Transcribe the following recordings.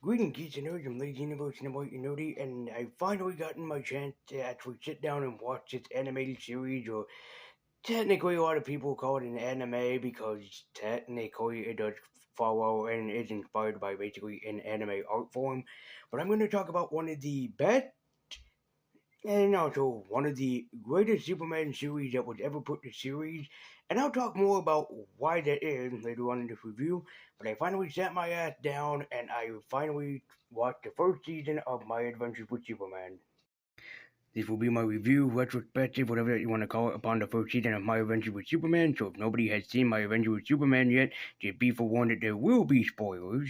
Greetings, geeks and nerds. I'm Lazy Universe and I'm White and Nerdy, and I've finally gotten my chance to actually sit down and watch this animated series, or technically a lot of people call it an anime because technically it does follow and is inspired by basically an anime art form. But I'm going to talk about one of the best and also one of the greatest Superman series that was ever put to series. And I'll talk more about why that is later on in this review. But I finally sat my ass down and I finally watched the first season of My Adventures with Superman. This will be my review, retrospective, whatever you want to call it, upon the first season of My Adventures with Superman. So if nobody has seen My Adventures with Superman yet, just be forewarned that there will be spoilers.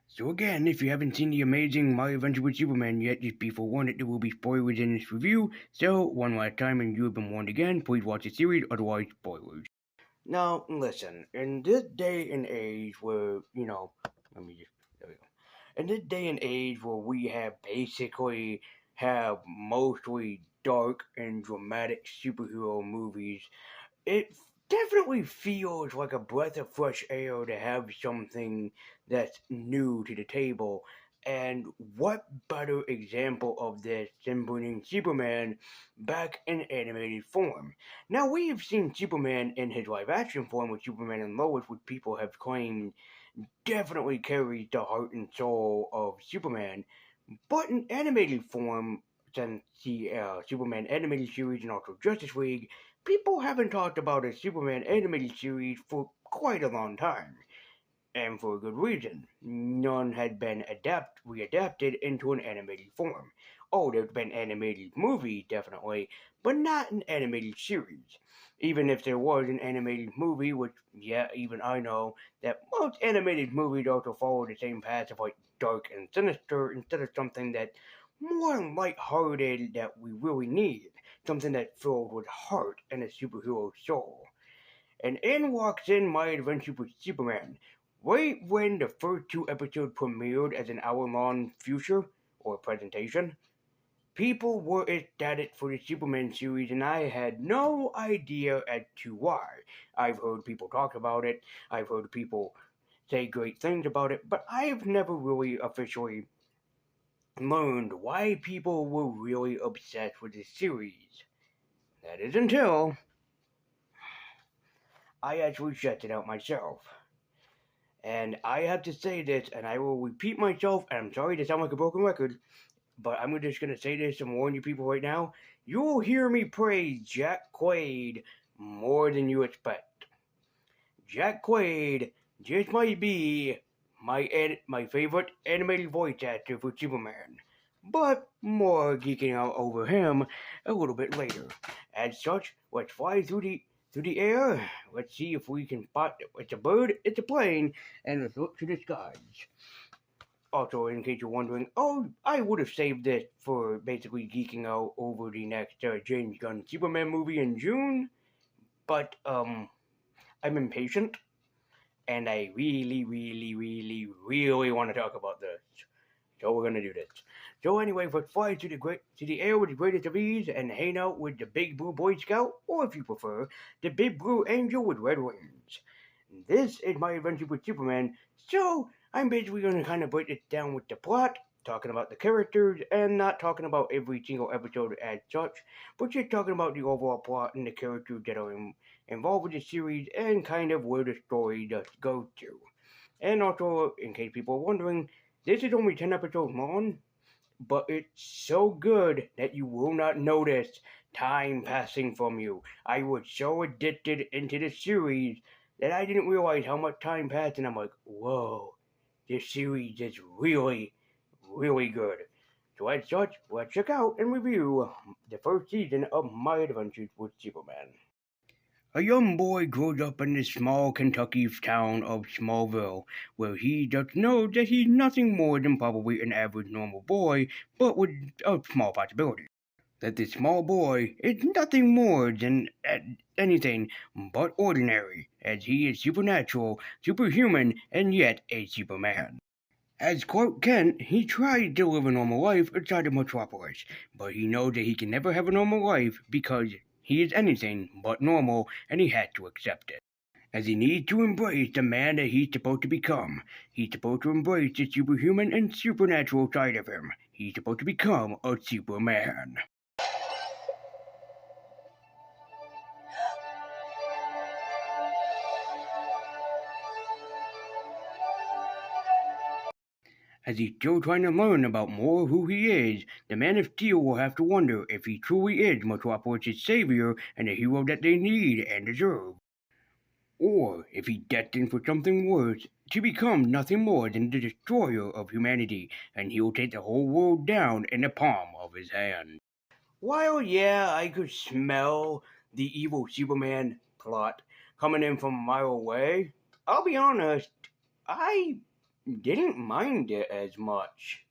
So again, if you haven't seen the amazing My Adventure with Superman yet, just be forewarned that there will be spoilers in this review. So, one last time, and you have been warned again, please watch the series, otherwise spoilers. Now, listen, in this day and age where, there we go. In this day and age where we have basically have mostly dark and dramatic superhero movies, it definitely feels like a breath of fresh air to have something that's new to the table. And what better example of this than bringing Superman back in animated form? Now, we have seen Superman in his live action form with Superman and Lois, which people have claimed definitely carries the heart and soul of Superman, but in animated form, since the Superman animated series and also Justice League, people haven't talked about a Superman animated series for quite a long time, and for a good reason. None had been readapted into an animated form. Oh, there's been animated movie, definitely, but not an animated series. Even if there was an animated movie, which, yeah, even I know that most animated movies also follow the same path of like dark and sinister instead of something that more light-hearted that we really need, something that filled with heart and a superhero soul. And in walks in My Adventure with Superman, right when the first two episodes premiered as an hour-long feature or presentation. People were ecstatic for the Superman series, and I had no idea as to why. I've heard people talk about it, I've heard people say great things about it, but I've never really officially learned why people were really obsessed with the series. That is until I actually checked it out myself. And I have to say this, and I will repeat myself, and I'm sorry to sound like a broken record, but I'm just going to say this and warn you people right now. You'll hear me praise Jack Quaid more than you expect. Jack Quaid just might be my favorite animated voice actor for Superman, but more geeking out over him a little bit later. As such, let's fly through the air. Let's see if we can spot it's a bird, it's a plane, and let's look to the skies. Also, in case you're wondering, oh, I would have saved this for basically geeking out over the next James Gunn Superman movie in June, but I'm impatient and I really, really, really, really want to talk about this. So we're gonna do this. So anyway, let's fly to the air with the greatest of ease and hang out with the big blue Boy Scout, or if you prefer, the big blue angel with red wings. This is My Adventure with Superman. So I'm basically gonna kind of break it down with the plot, talking about the characters, and not talking about every single episode as such, but just talking about the overall plot and the characters that are involved with the series and kind of where the story does go to. And also, in case people are wondering, this is only 10 episodes long, but it's so good that you will not notice time passing from you. I was so addicted into the series that I didn't realize how much time passed, and I'm like, whoa, this series is really, really good. So as such, let's check out and review the first season of My Adventures with Superman. A young boy grows up in the small Kentucky town of Smallville, where he just knows that he's nothing more than probably an average normal boy, but with a small possibility that this small boy is nothing more than anything but ordinary, as he is supernatural, superhuman, and yet a Superman. As Clark Kent, he tries to live a normal life outside of Metropolis, but he knows that he can never have a normal life because he is anything but normal and he has to accept it. as he needs to embrace the man that he's supposed to become. He's supposed to embrace the superhuman and supernatural side of him. He's supposed to become a Superman. As he's still trying to learn about more of who he is, the Man of Steel will have to wonder if he truly is Metropolis' savior and the hero that they need and deserve. Or if he's destined for something worse, to become nothing more than the destroyer of humanity, and he'll take the whole world down in the palm of his hand. While, yeah, I could smell the evil Superman plot coming in from a mile away, I'll be honest, I didn't mind it as much.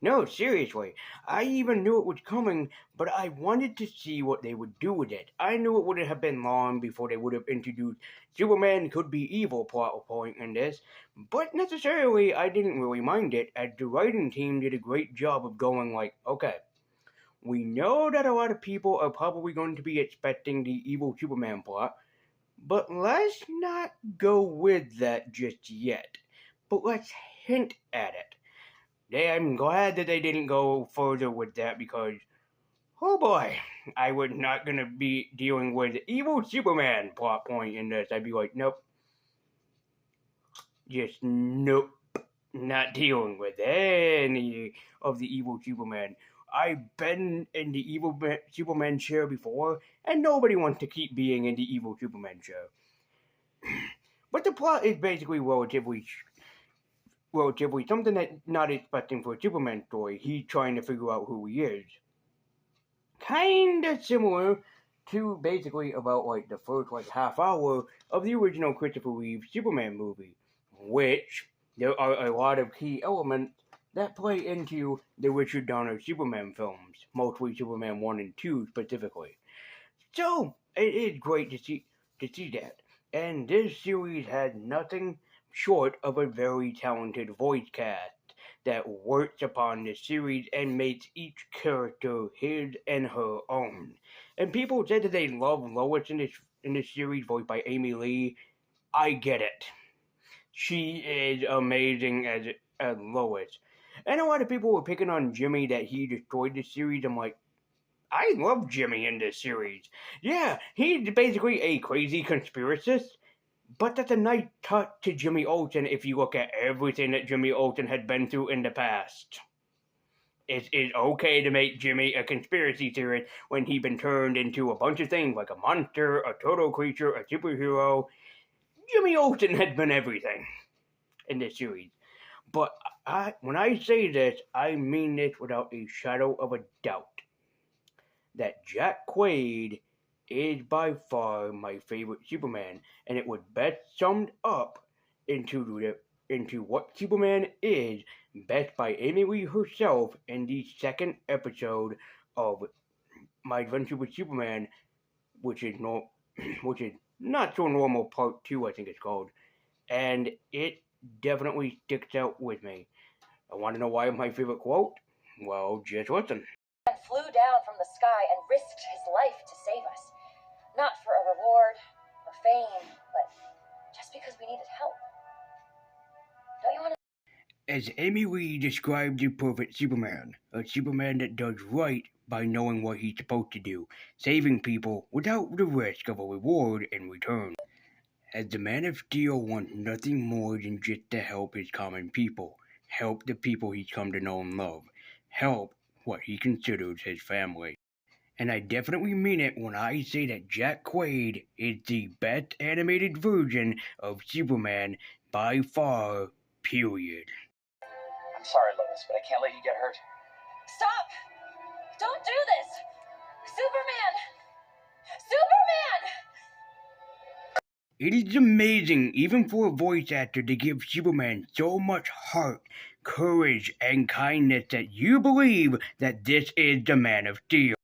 No, seriously, I even knew it was coming, but I wanted to see what they would do with it. I knew it wouldn't have been long before they would have introduced Superman could be evil plot point in this, but necessarily I didn't really mind it, as the writing team did a great job of going like, okay, we know that a lot of people are probably going to be expecting the evil Superman plot, but let's not go with that just yet. But let's hint at it. I'm glad that they didn't go further with that because, oh boy, I was not going to be dealing with evil Superman plot point in this. I'd be like, nope. Just nope. Not dealing with any of the evil Superman. I've been in the evil Superman chair before, and nobody wants to keep being in the evil Superman chair. But the plot is basically relatively something that not expecting for a Superman story. He's trying to figure out who he is. Kinda similar to basically about like the first half hour of the original Christopher Reeve Superman movie, which there are a lot of key elements that play into the Richard Donner Superman films, mostly Superman 1 and 2 specifically. So it is great to see that. And this series had nothing short of a very talented voice cast that works upon the series and makes each character his and her own. And people said that they love Lois in this series, voiced by Amy Lee. I get it. She is amazing as Lois. And a lot of people were picking on Jimmy that he destroyed the series. I'm like, I love Jimmy in this series. Yeah, he's basically a crazy conspiracist. But that's a nice touch to Jimmy Olsen if you look at everything that Jimmy Olsen had been through in the past. It is okay to make Jimmy a conspiracy theorist when he's been turned into a bunch of things like a monster, a turtle creature, a superhero. Jimmy Olsen has been everything in this series. But when I say this, I mean this without a shadow of a doubt. That Jack Quaid is by far my favorite Superman, and it was best summed up into what Superman is best by Amy Lee herself in the second episode of My Adventure with Superman, which is not so normal part 2, I think it's called, and it definitely sticks out with me. I want to know why my favorite quote? Well, just listen. Flew down from the sky and risked his life to save us. Not for a reward or fame, but just because we needed help. Don't you want to? As Amy Lee described the perfect Superman, a Superman that does right by knowing what he's supposed to do, saving people without the risk of a reward in return. As the Man of Steel wants nothing more than just to help his common people, help the people he's come to know and love, help what he considers his family. And I definitely mean it when I say that Jack Quaid is the best animated version of Superman by far, period. I'm sorry, Lois, but I can't let you get hurt. Stop! Don't do this! Superman! Superman! It is amazing, even for a voice actor, to give Superman so much heart, courage, and kindness that you believe that this is the Man of Steel.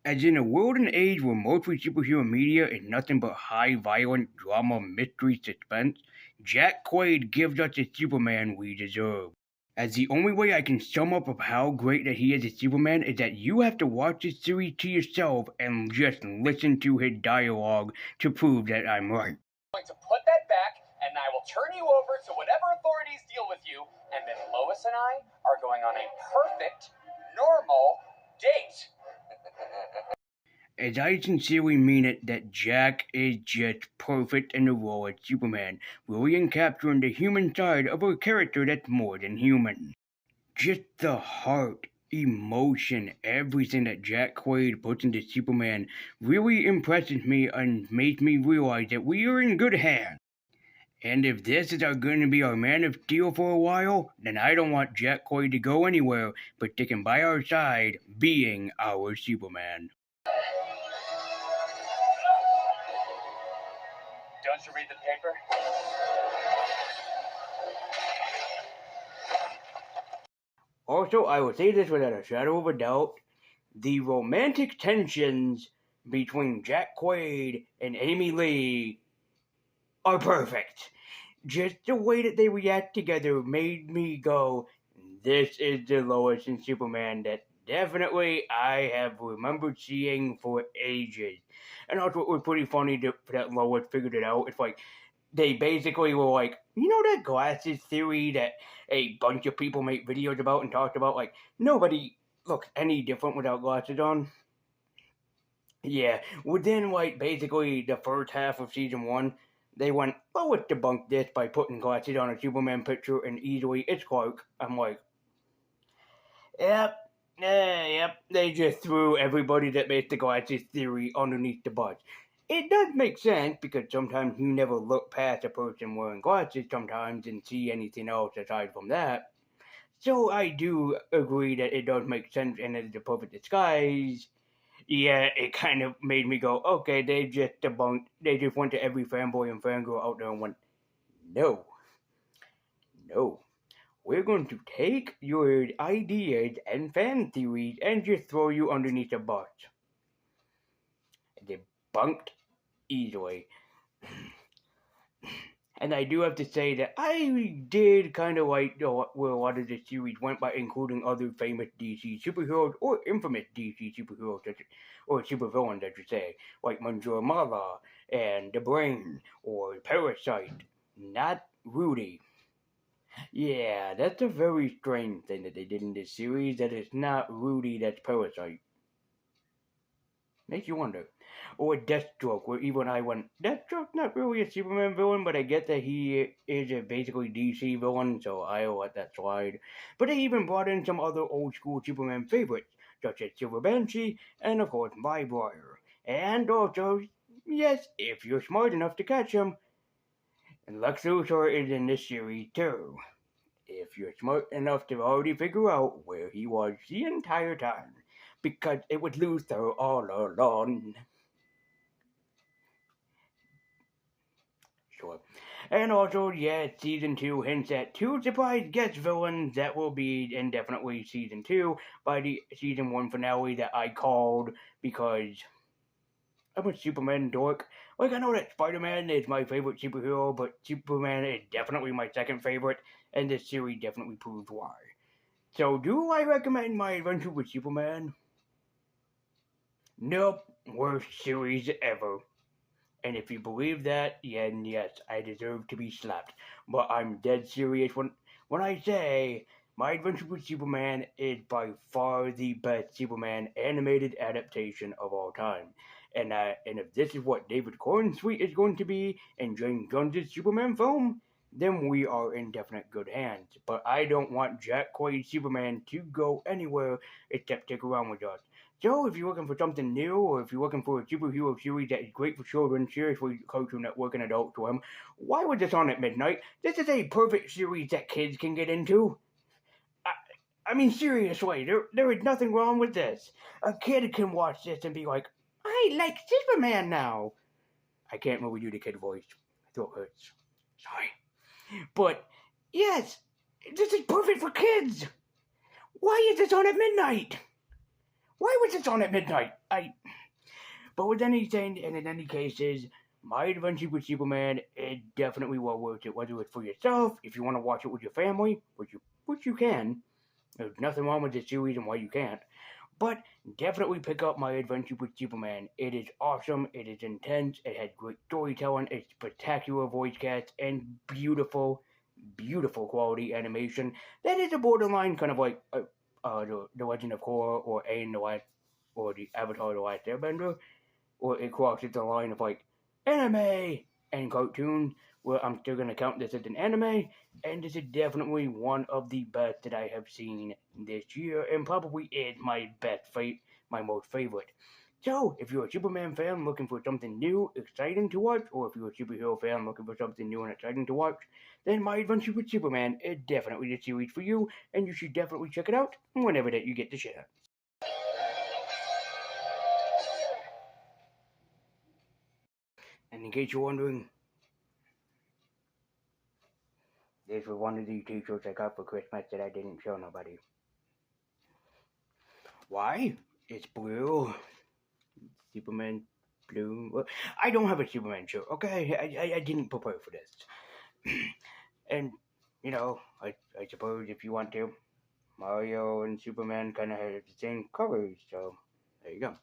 As in a world and age where mostly superhero media is nothing but high violent drama, mystery, suspense, Jack Quaid gives us the Superman we deserve. As the only way I can sum up of how great that he is as Superman is that you have to watch this series to yourself and just listen to his dialogue to prove that I'm right. going to put that back, and I will turn you over to whatever authorities deal with you, and then Lois and I are going on a perfect, normal date. As I sincerely mean it, that Jack is just perfect in the role as Superman, really encapturing the human side of a character that's more than human. Just the heart, emotion, everything that Jack Quaid puts into Superman really impresses me and makes me realize that we are in good hands. And if this is going to be our Man of Steel for a while, then I don't want Jack Quaid to go anywhere but sticking by our side, being our Superman. Don't you read the paper? Also, I will say this without a shadow of a doubt, the romantic tensions between Jack Quaid and Amy Lee are perfect. Just the way that they react together made me go, this is the Lois and Superman that definitely I have remembered seeing for ages. And also, it was pretty funny that Lois figured it out. It's like, they basically were like, you know that glasses theory that a bunch of people make videos about and talked about? Like, nobody looks any different without glasses on. Yeah, within, like, basically the first half of season 1, they went, well, let's debunk this by putting glasses on a Superman picture and easily it's Clark. I'm like, yep, yep, they just threw everybody that makes the glasses theory underneath the bus. It does make sense because sometimes you never look past a person wearing glasses sometimes and see anything else aside from that. So I do agree that it does make sense and it's a perfect disguise. Yeah, it kind of made me go, okay, they just went to every fanboy and fangirl out there and went, no, no. We're going to take your ideas and fan theories and just throw you underneath the bus. Debunked easily. And I do have to say that I did kind of like where a lot of the series went by including other famous DC superheroes or infamous DC superheroes, or supervillains, I should say, like Manjura Mala and The Brain or Parasite. Not Rudy. Yeah, that's a very strange thing that they did in this series, that it's not Rudy that's Parasite. Makes you wonder. Or Deathstroke, where even I went, Deathstroke's not really a Superman villain, but I get that he is a basically DC villain, so I'll let that slide. But they even brought in some other old school Superman favorites, such as Silver Banshee, and of course Livewire. And also, yes, if you're smart enough to catch him, Lex Luthor is in this series too. If you're smart enough to already figure out where he was the entire time, because it was Luthor all along. Sure. And also, yeah, season 2 hints at 2 surprise guest villains that will be indefinitely season 2 by the season 1 finale that I called because I'm a Superman dork. Like, I know that Spider-Man is my favorite superhero, but Superman is definitely my second favorite, and this series definitely proves why. So, do I recommend My Adventure with Superman? Nope, worst series ever. And if you believe that, then yes, I deserve to be slapped. But I'm dead serious when I say My Adventure with Superman is by far the best Superman animated adaptation of all time. And if this is what David Cornsweet is going to be in James Gunn's Superman film, then we are in definite good hands. But I don't want Jack Quaid's Superman to go anywhere except stick around with us. So, if you're looking for something new, or if you're looking for a superhero series that is great for children, seriously, Cartoon Network and Adult Swim, why was this on at midnight? This is a perfect series that kids can get into. I mean, seriously, there is nothing wrong with this. A kid can watch this and be like, I like Superman now. I can't really do the kid voice. My throat hurts. Sorry. But, yes, this is perfect for kids. Why is this on at midnight? Why was this on at midnight? But with anything, and in any cases, My Adventure with Superman is definitely well worth it. Whether it's for yourself, if you want to watch it with your family, which you can. There's nothing wrong with this series and why you can't. But definitely pick up My Adventure with Superman. It is awesome, it is intense, it has great storytelling, it's spectacular voice cast, and beautiful, beautiful quality animation. That is a borderline kind of like the Legend of Korra or Aang the Last, or the Avatar the Last Airbender, or it crosses the line of like anime and cartoon, where I'm still gonna count this as an anime, and this is definitely one of the best that I have seen this year, and probably is my most favorite. So, if you're a Superman fan looking for something new, exciting to watch, or if you're a superhero fan looking for something new and exciting to watch, then My Adventure with Superman is definitely the series for you, and you should definitely check it out whenever that you get the chance. And in case you're wondering, this was one of the t-shirts I got for Christmas that I didn't show nobody. Why? It's blue. Superman blue. Well, I don't have a Superman shirt, okay? I didn't prepare for this. And, you know, I suppose if you want to, Mario and Superman kind of have the same colors, so there you go.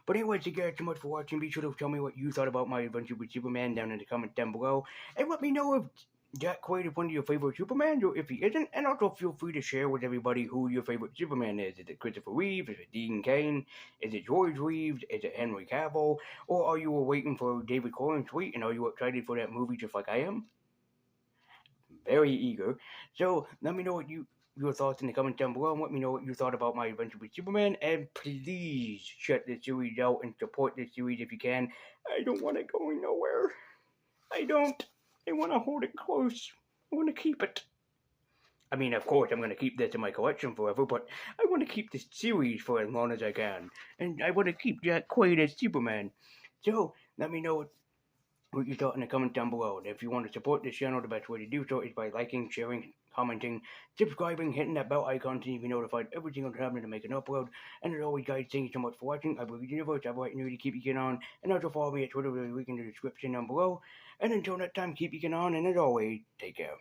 But anyways, thank you guys so much for watching. Be sure to tell me what you thought about My Adventure with Superman down in the comments down below. And let me know if Jack Quaid is one of your favorite Supermans, or if he isn't. And also feel free to share with everybody who your favorite Superman is. Is it Christopher Reeve? Is it Dean Cain? Is it George Reeves? Is it Henry Cavill? Or are you waiting for David Corn's tweet? And are you excited for that movie just like I am? Very eager. So let me know what your thoughts in the comments down below, and let me know what you thought about My Adventure with Superman, and please check this series out and support this series if you can. I don't want it going nowhere. I don't. I want to hold it close. I want to keep it. I mean, of course, I'm going to keep this in my collection forever, but I want to keep this series for as long as I can. And I want to keep Jack Quaid as Superman. So, let me know what you thought in the comments down below. And if you want to support this channel, the best way to do so is by liking, sharing, commenting, subscribing, hitting that bell icon to be notified every single time that I make an upload. And as always, guys, thank you so much for watching. I believe in the universe. I write new to keep you getting on. And also follow me at Twitter every week in the description down below. And until next time, keep you getting on. And as always, take care.